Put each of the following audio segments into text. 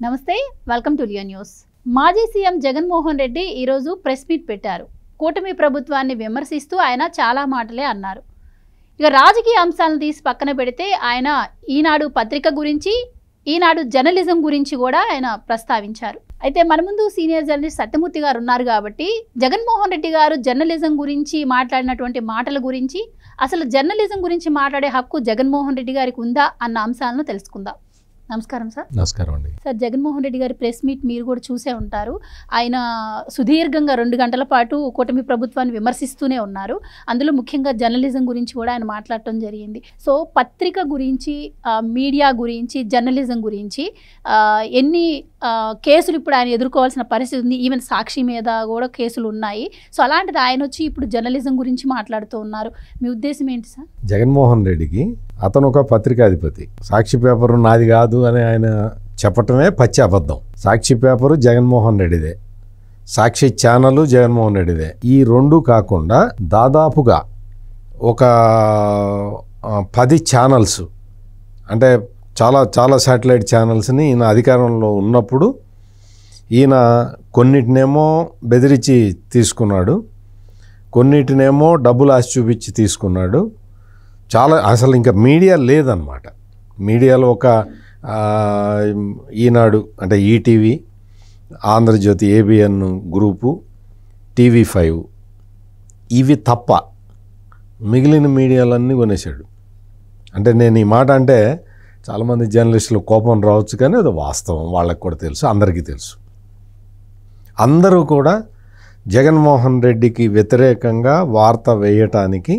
నమస్తే, welcome to Leo news. మాజీ CM Jaganmohan Reddy ఈరోజు ప్రెస్ మీట్ పెట్టారు. కూటమి ప్రభుత్వాన్ని విమర్శిస్తూ ఆయన చాలా మాటలే అన్నారు. ఇక రాజకీయ అంశాలను తీసి పక్కన పెడితే ఆయన ఈనాడు పత్రిక గురించి, ఈనాడు జర్నలిజం గురించి కూడా ఆయన ప్రస్తావించారు. అయితే మన ముందు సీనియర్ జర్నలిస్ట్ సత్యమూర్తి గారు ఉన్నారు కాబట్టి జగన్మోహన్ రెడ్డి గారు జర్నలిజం గురించి మాట్లాడినటువంటి మాటల గురించి, అసలు జర్నలిజం గురించి మాట్లాడే హక్కు జగన్మోహన్ రెడ్డి గారికి ఉందా అన్న అంశాలను తెలుసుకుందాం. నమస్కారం సార్. నమస్కారం అండి. సార్, జగన్మోహన్ రెడ్డి గారి ప్రెస్ మీట్ మీరు కూడా చూసే ఉంటారు. ఆయన సుదీర్ఘంగా 2 గంటల పాటు కూటమి ప్రభుత్వాన్ని విమర్శిస్తూనే ఉన్నారు. అందులో ముఖ్యంగా జర్నలిజం గురించి కూడా ఆయన మాట్లాడటం జరిగింది. సో పత్రిక గురించి, మీడియా గురించి, జర్నలిజం గురించి ఎన్ని కేసులు ఇప్పుడు ఆయన ఎదుర్కోవాల్సిన పరిస్థితి ఉంది. ఈవెన్ సాక్షి మీద కూడా కేసులు ఉన్నాయి. సో అలాంటిది ఆయన వచ్చి ఇప్పుడు జర్నలిజం గురించి మాట్లాడుతూ ఉన్నారు. మీ ఉద్దేశం ఏంటి సార్? జగన్మోహన్ రెడ్డికి అతను ఒక పత్రికాధిపతి. సాక్షి పేపరు నాది కాదు అని ఆయన చెప్పటమే పచ్చి అబద్ధం. సాక్షి పేపరు జగన్మోహన్ రెడ్డిదే, సాక్షి ఛానల్ జగన్మోహన్ రెడ్డిదే. ఈ రెండు కాకుండా దాదాపుగా ఒక 10 ఛానల్స్, అంటే చాలా చాలా శాటిలైట్ ఛానల్స్ని ఈయన అధికారంలో ఉన్నప్పుడు ఈయన కొన్నిటినేమో బెదిరించి తీసుకున్నాడు, కొన్నిటినేమో డబ్బులు ఆశ చూపించి తీసుకున్నాడు. చాలా అసలు ఇంకా మీడియా లేదన్నమాట. మీడియాలో ఒక ఈనాడు అంటే ETV, Andhra Jyothi, ABN group, TV5 ఇవి తప్ప మిగిలిన మీడియాలన్నీ కొనేశాడు. అంటే నేను ఈ మాట అంటే చాలామంది జర్నలిస్టులు కోపం రావచ్చు, కానీ అది వాస్తవం. వాళ్ళకి కూడా తెలుసు, అందరికీ తెలుసు. అందరూ కూడా జగన్మోహన్ రెడ్డికి వ్యతిరేకంగా వార్త వేయటానికి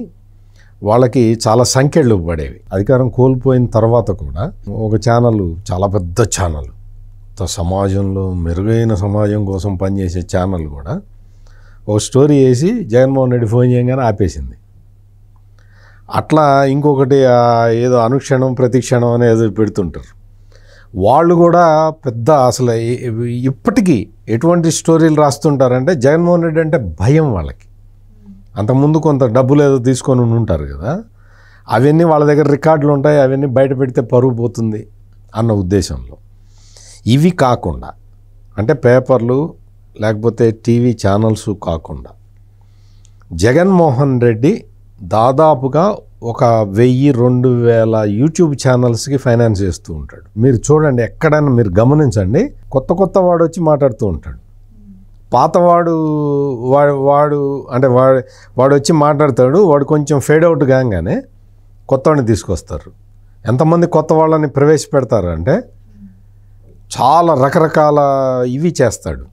వాళ్ళకి చాలా సంఖ్యలు పడేవి. అధికారం కోల్పోయిన తర్వాత కూడా ఒక ఛానల్, చాలా పెద్ద ఛానల్, సమాజంలో మెరుగైన సమాజం కోసం పనిచేసే ఛానల్ కూడా ఒక స్టోరీ వేసి జగన్మోహన్ రెడ్డి ఫోన్ చేయగానే ఆపేసింది. అట్లా ఇంకొకటి ఏదో అనుక్షణం ప్రతిక్షణం అని ఏదో పెడుతుంటారు. వాళ్ళు కూడా పెద్ద అసలు ఇప్పటికీ ఎటువంటి స్టోరీలు రాస్తుంటారంటే జగన్మోహన్ రెడ్డి అంటే భయం వాళ్ళకి. అంతకుముందు కొంత డబ్బులు ఏదో తీసుకొని ఉంటారు కదా, అవన్నీ వాళ్ళ దగ్గర రికార్డులు ఉంటాయి, అవన్నీ బయట పెడితే పరుగు పోతుంది అన్న ఉద్దేశంలో. ఇవి కాకుండా అంటే పేపర్లు లేకపోతే టీవీ ఛానల్స్ కాకుండా జగన్మోహన్ రెడ్డి దాదాపుగా ఒక 1000-2000 యూట్యూబ్ ఛానల్స్కి ఫైనాన్స్ చేస్తూ ఉంటాడు. మీరు చూడండి, ఎక్కడైనా మీరు గమనించండి, కొత్త వాడు వచ్చి మాట్లాడుతూ ఉంటాడు. పాతవాడు వాడు వచ్చి మాట్లాడతాడు, వాడు కొంచెం ఫేడ్ అవుట్ కాగానే కొత్తవాడిని తీసుకొస్తారు. ఎంతమంది కొత్త వాళ్ళని ప్రవేశపెడతారు అంటే చాలా రకరకాల ఇవి చేస్తాడు.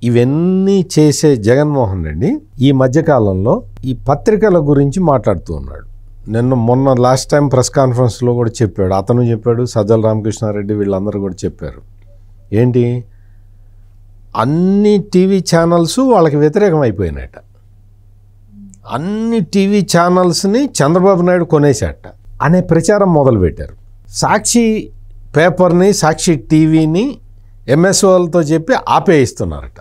ఇవన్నీ చేసే జగన్మోహన్ రెడ్డి ఈ మధ్యకాలంలో ఈ పత్రికల గురించి మాట్లాడుతూ ఉన్నాడు. మొన్న లాస్ట్ టైం ప్రెస్ కాన్ఫరెన్స్లో కూడా చెప్పాడు, అతను చెప్పాడు, సజ్జల రామకృష్ణారెడ్డి వీళ్ళందరూ కూడా చెప్పారు. ఏంటి, అన్ని టీవీ ఛానల్స్ వాళ్ళకి వ్యతిరేకం అయిపోయినాయట. అన్ని టీవీ ఛానల్స్ని చంద్రబాబు నాయుడు కొనేశాట అనే ప్రచారం మొదలుపెట్టారు. సాక్షి పేపర్ని, సాక్షి టీవీని ఎంఎస్ఓలతో చెప్పి ఆపేయిస్తున్నారట.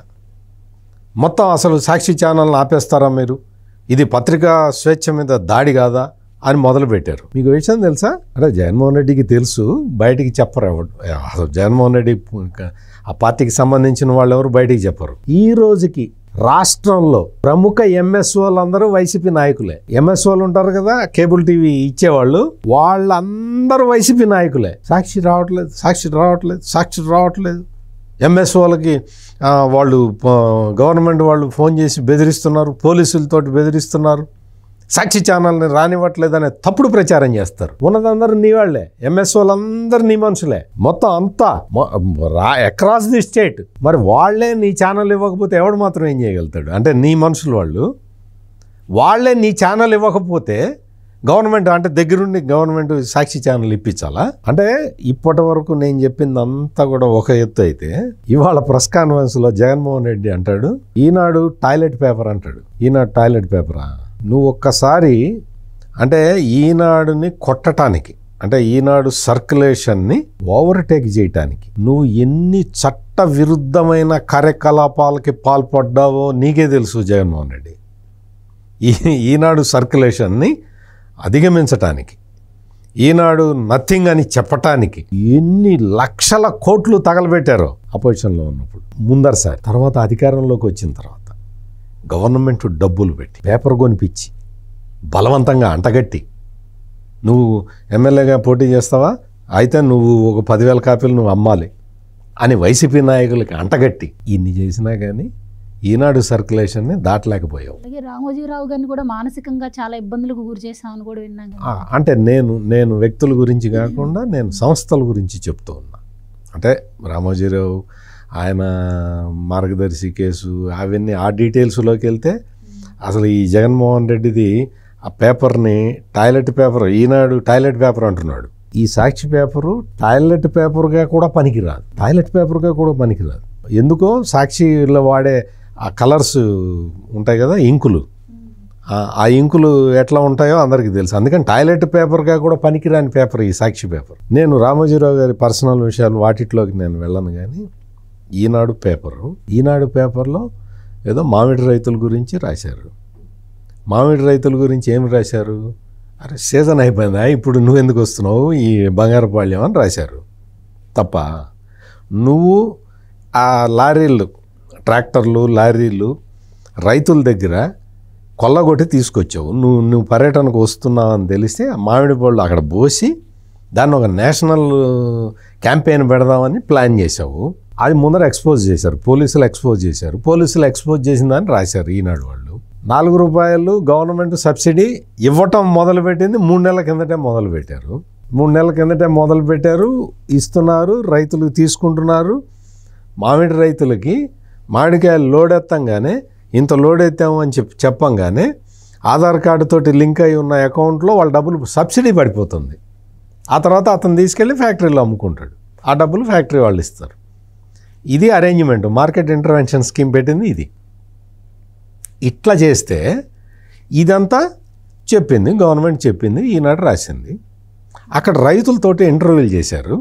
మొత్తం అసలు సాక్షి ఛానల్ని ఆపేస్తారా మీరు, ఇది పత్రికా స్వేచ్ఛ మీద దాడి కాదా అని మొదలుపెట్టారు. మీకు విషయం తెలుసా? అంటే జగన్మోహన్ రెడ్డికి తెలుసు, బయటికి చెప్పరు ఎవరు. అసలు జగన్మోహన్ రెడ్డి ఆ పార్టీకి సంబంధించిన వాళ్ళు ఎవరు బయటికి చెప్పరు. ఈ రోజుకి రాష్ట్రంలో ప్రముఖ ఎంఎస్ఓలందరూ వైసీపీ నాయకులే. ఎంఎస్ఓలు ఉంటారు కదా, కేబుల్ టీవీ ఇచ్చేవాళ్ళు, వాళ్ళందరూ వైసీపీ నాయకులే. సాక్షి రావట్లేదు. ఎంఎస్ఓలకి వాళ్ళు గవర్నమెంట్ వాళ్ళు ఫోన్ చేసి బెదిరిస్తున్నారు, పోలీసులతోటి బెదిరిస్తున్నారు, సాక్షి ఛానల్ని రానివ్వట్లేదనే తప్పుడు ప్రచారం చేస్తారు. ఉన్నదందరూ నీ వాళ్లే, ఎంఎస్ఓలందరూ నీ మనుషులే, మొత్తం అంతా అక్రాస్ ది స్టేట్. మరి వాళ్లే నీ ఛానల్ ఇవ్వకపోతే ఎవడు మాత్రం ఏం చేయగలుగుతాడు? అంటే నీ మనుషులు వాళ్ళే నీ ఛానల్ ఇవ్వకపోతే గవర్నమెంట్, అంటే దగ్గరుండి గవర్నమెంట్ సాక్షి ఛానల్ ఇప్పించాలా? అంటే ఇప్పటి వరకు నేను చెప్పింది అంతా కూడా ఒక ఎత్తు అయితే, ఇవాళ ప్రెస్ కాన్ఫరెన్స్లో జగన్మోహన్ రెడ్డి అంటాడు ఈనాడు టాయిలెట్ పేపర్ అంటాడు. ఈనాడు టాయిలెట్ పేపరా? నువ్వు ఒక్కసారి అంటే ఈనాడుని కొట్టడానికి, అంటే ఈనాడు సర్క్యులేషన్ని ఓవర్టేక్ చేయటానికి నువ్వు ఎన్ని చట్ట విరుద్ధమైన కార్యకలాపాలకి పాల్పడ్డావో నీకే తెలుసు జగన్మోహన్ రెడ్డి. ఈనాడు సర్క్యులేషన్ని అధిగమించటానికి ఈనాడు నథింగ్ అని చెప్పటానికి ఎన్ని లక్షల కోట్లు తగలబెట్టారో అపోజిషన్లో ఉన్నప్పుడు ముందరసారి. తర్వాత అధికారంలోకి వచ్చిన తర్వాత గవర్నమెంట్ డబ్బులు పెట్టి పేపర్ కొనిపించి బలవంతంగా అంటగట్టి, నువ్వు ఎమ్మెల్యేగా పోటీ చేస్తావా, అయితే నువ్వు ఒక 10,000 కాపీలు నువ్వు అమ్మాలి అని వైసీపీ నాయకులకి అంటగట్టి ఇన్ని చేసినా కానీ ఈనాడు సర్క్యులేషన్ని దాటలేకపోయావు. అలాగే రామోజీరావు గారిని కూడా మానసికంగా చాలా ఇబ్బందులకు గురి చేశామని కూడా విన్నాను. అంటే నేను వ్యక్తుల గురించి కాకుండా నేను సంస్థల గురించి చెప్తూ ఉన్నా. అంటే రామోజీరావు ఆయన మార్గదర్శి కేసు అవన్నీ ఆ డీటెయిల్స్లోకి వెళ్తే అసలు ఈ జగన్మోహన్ రెడ్డిది ఆ పేపర్ని టాయిలెట్ పేపర్, ఈనాడు టాయిలెట్ పేపర్ అంటున్నాడు. ఈ సాక్షి పేపరు టాయిలెట్ పేపర్గా కూడా పనికిరాదు, టాయిలెట్ పేపర్గా కూడా పనికిరాదు. ఎందుకో సాక్షిలో వాడే ఆ కలర్స్ ఉంటాయి కదా, ఇంకులు, ఆ ఇంకులు ఎట్లా ఉంటాయో అందరికీ తెలుసు. అందుకని టాయిలెట్ పేపర్గా కూడా పనికిరాని పేపర్ ఈ సాక్షి పేపర్. నేను రామోజీరావు గారి పర్సనల్ విషయాలు వాటిలోకి నేను వెళ్ళను, కానీ ఈనాడు పేపర్లో ఏదో మామిడి రైతుల గురించి రాశారు. మామిడి రైతుల గురించి ఏమి రాశారు, అరే సీజన్ అయిపోయిందా ఇప్పుడు నువ్వు ఎందుకు వస్తున్నావు ఈ బంగారపాళ్యం అని రాశారు తప్ప, నువ్వు ఆ లారీలు, ట్రాక్టర్లు, లారీలు రైతుల దగ్గర కొల్లగొట్టి తీసుకొచ్చావు. నువ్వు పర్యటనకు వస్తున్నావు అని తెలిస్తే మామిడి పళ్ళు అక్కడ పోసి దాన్ని ఒక నేషనల్ క్యాంపెయిన్ పెడదామని ప్లాన్ చేసావు. అది ముందర ఎక్స్పోజ్ చేశారు, పోలీసులు ఎక్స్పోజ్ చేశారు. పోలీసులు ఎక్స్పోజ్ చేసిందని రాశారు ఈనాడు వాళ్ళు. ₹4 గవర్నమెంట్ సబ్సిడీ ఇవ్వటం మొదలుపెట్టింది 3 నెలల కిందటే మొదలుపెట్టారు. 3 నెలల కిందటే మొదలుపెట్టారు, ఇస్తున్నారు, రైతులు తీసుకుంటున్నారు. మామిడి రైతులకి మామిడికాయలు లోడెత్తంగానే ఇంత లోడెత్తాము అని చెప్పంగానే ఆధార్ కార్డుతోటి లింక్ అయి ఉన్న అకౌంట్లో వాళ్ళ డబ్బులు సబ్సిడీ పడిపోతుంది. ఆ తర్వాత అతను తీసుకెళ్ళి ఫ్యాక్టరీలో అమ్ముకుంటాడు, ఆ డబ్బులు ఫ్యాక్టరీ వాళ్ళు ఇస్తారు. ఇది అరేంజ్మెంట్, మార్కెట్ ఇంటర్వెన్షన్ స్కీమ్ పెట్టింది ఇది. ఇట్లా చేస్తే ఇదంతా చెప్పింది గవర్నమెంట్, చెప్పింది ఈనాడు రాసింది. అక్కడ రైతులతోటి ఇంటర్వ్యూలు చేశారు,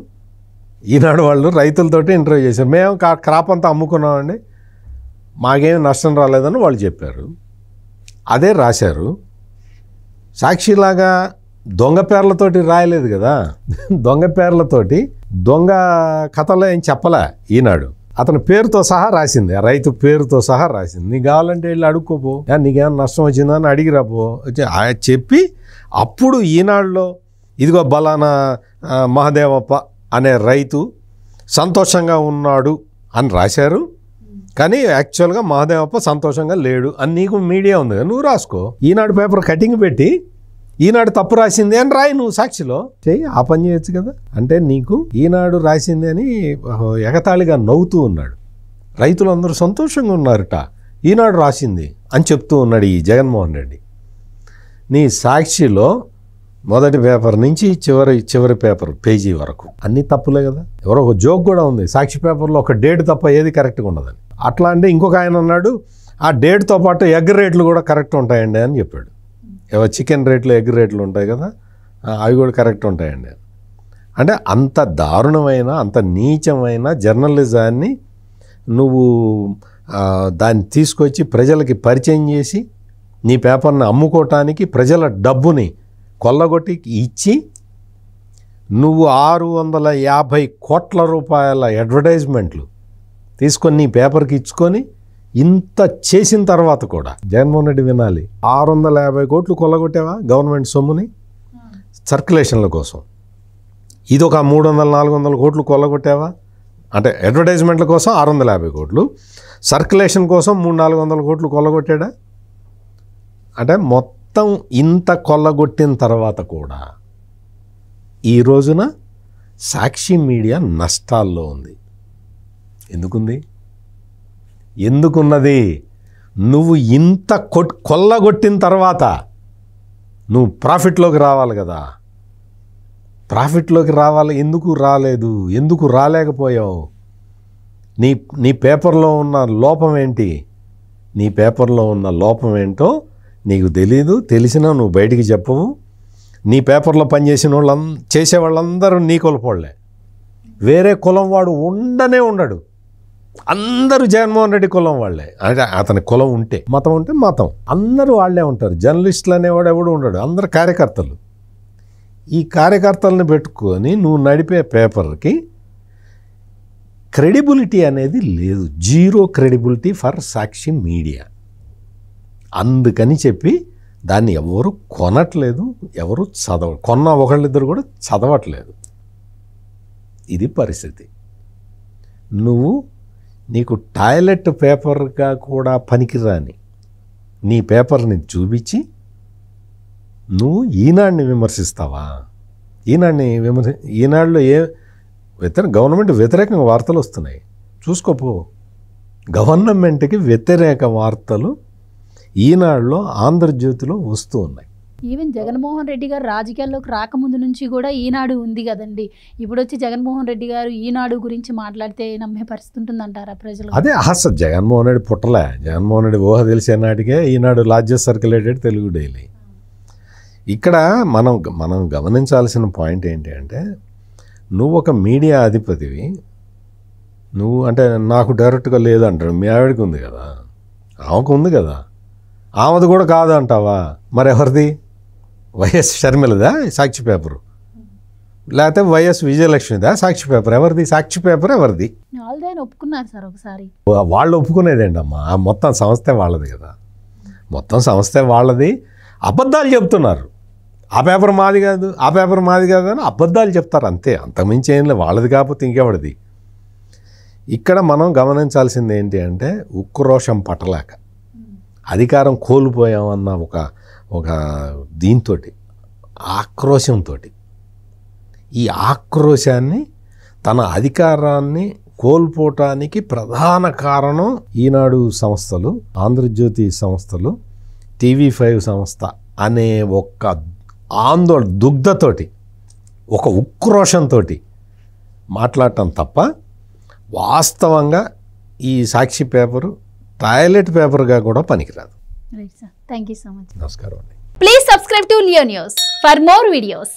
ఈనాడు వాళ్ళు రైతులతోటి ఇంటర్వ్యూ చేశారు. మేము క్రాప్ అంతా అమ్ముకున్నామండి, మాకేమి నష్టం రాలేదని వాళ్ళు చెప్పారు. అదే రాశారు. సాక్షిలాగా దొంగ పేర్లతోటి రాయలేదు కదా, దొంగ పేర్లతోటి దొంగ కథలో ఏం చెప్పలే ఈనాడు. అతని పేరుతో సహా రాసింది, ఆ రైతు పేరుతో సహా రాసింది. నీకు కావాలంటే వెళ్ళి అడుక్కోపో, నీకేమైనా నష్టం వచ్చిందని అడిగిరాపో చెప్పి అప్పుడు ఈనాడులో ఇదిగో బలానా మహదేవప్ప అనే రైతు సంతోషంగా ఉన్నాడు అని రాశారు. కానీ యాక్చువల్గా మహదేవప్ప సంతోషంగా లేడు అని నీకు మీడియా ఉంది కదా, నువ్వు రాసుకో. ఈనాడు పేపర్ కటింగ్ పెట్టి ఈనాడు తప్పు రాసింది అని రాయి, నువ్వు సాక్షిలో చెయ్యి, ఆ పని చేయొచ్చు కదా. అంటే నీకు ఈనాడు రాసింది అని ఎగతాళిగా నవ్వుతూ ఉన్నాడు. రైతులందరూ సంతోషంగా ఉన్నారట, ఈనాడు రాసింది అని చెప్తూ ఉన్నాడు ఈ జగన్మోహన్ రెడ్డి. నీ సాక్షిలో మొదటి పేపర్ నుంచి చివరి పేపర్ పేజీ వరకు అన్నీ తప్పులే కదా. ఎవరో ఒక జోక్ కూడా ఉంది, సాక్షి పేపర్లో ఒక డేట్ తప్ప ఏది కరెక్ట్గా ఉండదని. అట్లా అంటే ఇంకొక ఆయన అన్నాడు, ఆ డేట్తో పాటు ఎగ్ రేట్లు కూడా కరెక్ట్ ఉంటాయండి అని చెప్పాడు. చికెన్ రేట్లు, ఎగ్ రేట్లు ఉంటాయి కదా, అవి కూడా కరెక్ట్ ఉంటాయండి. అంటే అంత దారుణమైన, అంత నీచమైన జర్నలిజాన్ని నువ్వు దాన్ని తీసుకొచ్చి ప్రజలకి పరిచయం చేసి నీ పేపర్ని అమ్ముకోవటానికి ప్రజల డబ్బుని కొల్లగొట్టి ఇచ్చి నువ్వు 650 కోట్ల రూపాయల అడ్వర్టైజ్మెంట్లు తీసుకొని నీ పేపర్కి ఇచ్చుకొని ఇంత చేసిన తర్వాత కూడా జగన్మోహన్ రెడ్డి వినాలి, 650 కోట్లు కొల్లగొట్టావా గవర్నమెంట్ సొమ్ముని సర్క్యులేషన్ల కోసం? ఇది ఒక 300-400 కోట్లు కొల్లగొట్టావా? అంటే అడ్వర్టైజ్మెంట్ల కోసం 650 కోట్లు, సర్క్యులేషన్ కోసం 300-400 కోట్లు కొల్లగొట్టాడా? అంటే మొత్తం ఇంత కొల్లగొట్టిన తర్వాత కూడా ఈ రోజున సాక్షి మీడియా నష్టాల్లో ఉంది. ఎందుకున్నది? నువ్వు ఇంత కొల్లగొట్టిన తర్వాత నువ్వు ప్రాఫిట్లోకి రావాలి కదా, ప్రాఫిట్లోకి రావాలి. ఎందుకు రాలేదు? ఎందుకు రాలేకపోయావు? నీ పేపర్లో ఉన్న లోపం ఏంటి? నీ పేపర్లో ఉన్న లోపం ఏంటో నీకు తెలీదు. తెలిసినా నువ్వు బయటికి చెప్పవు. నీ పేపర్లో పనిచేసిన చేసేవాళ్ళందరూ నీ కులపోళ్లే, వేరే కులం వాడు ఉండడు. అందరూ జగన్మోహన్ రెడ్డి కులం వాళ్ళే. అంటే అతని కులం ఉంటే, మతం ఉంటే మతం, అందరూ వాళ్ళే ఉంటారు. జర్నలిస్టులు అనేవాడు ఎవడు ఉండడు, అందరు కార్యకర్తలు. ఈ కార్యకర్తలను పెట్టుకొని నువ్వు నడిపే పేపర్కి క్రెడిబిలిటీ అనేది లేదు. Zero credibility for Sakshi media. అందుకని చెప్పి దాన్ని ఎవరు కొనట్లేదు, ఎవరు కొన్న ఒకళ్ళిద్దరు కూడా చదవట్లేదు. ఇది పరిస్థితి. నీకు టాయిలెట్ పేపర్గా కూడా పనికిరాని నీ పేపర్ని చూపించి నువ్వు ఈనాడుని విమర్శిస్తావా? ఈనాడులో గవర్నమెంట్ వ్యతిరేకంగా వార్తలు వస్తున్నాయి, చూసుకోపో. గవర్నమెంట్కి వ్యతిరేక వార్తలు ఈనాడులో, ఆంధ్రజ్యోతిలో వస్తూ ఉన్నాయి. ఈవెన్ జగన్మోహన్ రెడ్డి గారు రాజకీయాల్లోకి రాకముందు నుంచి కూడా ఈనాడు ఉంది కదండి. ఇప్పుడు వచ్చి జగన్మోహన్ రెడ్డి గారు ఈనాడు గురించి మాట్లాడితే నమ్మే పరిస్థితి ఉంటుందంటారా ప్రజలు? అదే అసలు జగన్మోహన్ రెడ్డి పుట్టలే. జగన్మోహన్ రెడ్డి ఊహ తెలిసే నాటికే ఈనాడు లార్జెస్ట్ సర్క్యులేటెడ్ తెలుగు డైలీ. ఇక్కడ మనం గమనించాల్సిన పాయింట్ ఏంటి అంటే, నువ్వు ఒక మీడియా అధిపతివి. నువ్వు అంటే నాకు డైరెక్ట్గా లేదంటాడు, మీ ఆవిడకి ఉంది కదా, ఆమెకు ఉంది కదా, ఆమెది కూడా కాదు అంటావా? మరి ఎవరిది? వైఎస్ షర్మిలదా సాక్షి పేపరు? లేకపోతే వైఎస్ విజయలక్ష్మిదా సాక్షి పేపర్? ఎవరిది సాక్షి పేపర్? ఎవరిది? ఒప్పుకున్నారు సార్ ఒకసారి. వాళ్ళు ఒప్పుకునేదేంటమ్మా, మొత్తం సంస్థే వాళ్ళది కదా, మొత్తం సంస్థే వాళ్ళది. అబద్ధాలు చెప్తున్నారు. ఆ పేపర్ మాది కాదు, ఆ పేపర్ మాది కాదు అని అబద్ధాలు చెప్తారు అంతే. అంతకుమించి ఏం లేదు. వాళ్ళది కాకపోతే ఇంకెవడిది? ఇక్కడ మనం గమనించాల్సింది ఏంటి అంటే, ఉక్రోషం పట్టలేక అధికారం కోల్పోయామన్న ఒక దీంతో, ఆక్రోశంతో, ఈ ఆక్రోశాన్ని, తన అధికారాన్ని కోల్పోవటానికి ప్రధాన కారణం ఈనాడు సంస్థలు, ఆంధ్రజ్యోతి సంస్థలు, TV5 సంస్థ అనే ఒక ఆందోళన, దుగ్ధతోటి, ఒక ఉక్రోషంతో మాట్లాడటం తప్ప వాస్తవంగా ఈ సాక్షి పేపరు టాయిలెట్ పేపర్గా కూడా పనికిరాదు. Right sir, thank you so much. నమస్కారం అండి. Please subscribe to Leo news for more videos.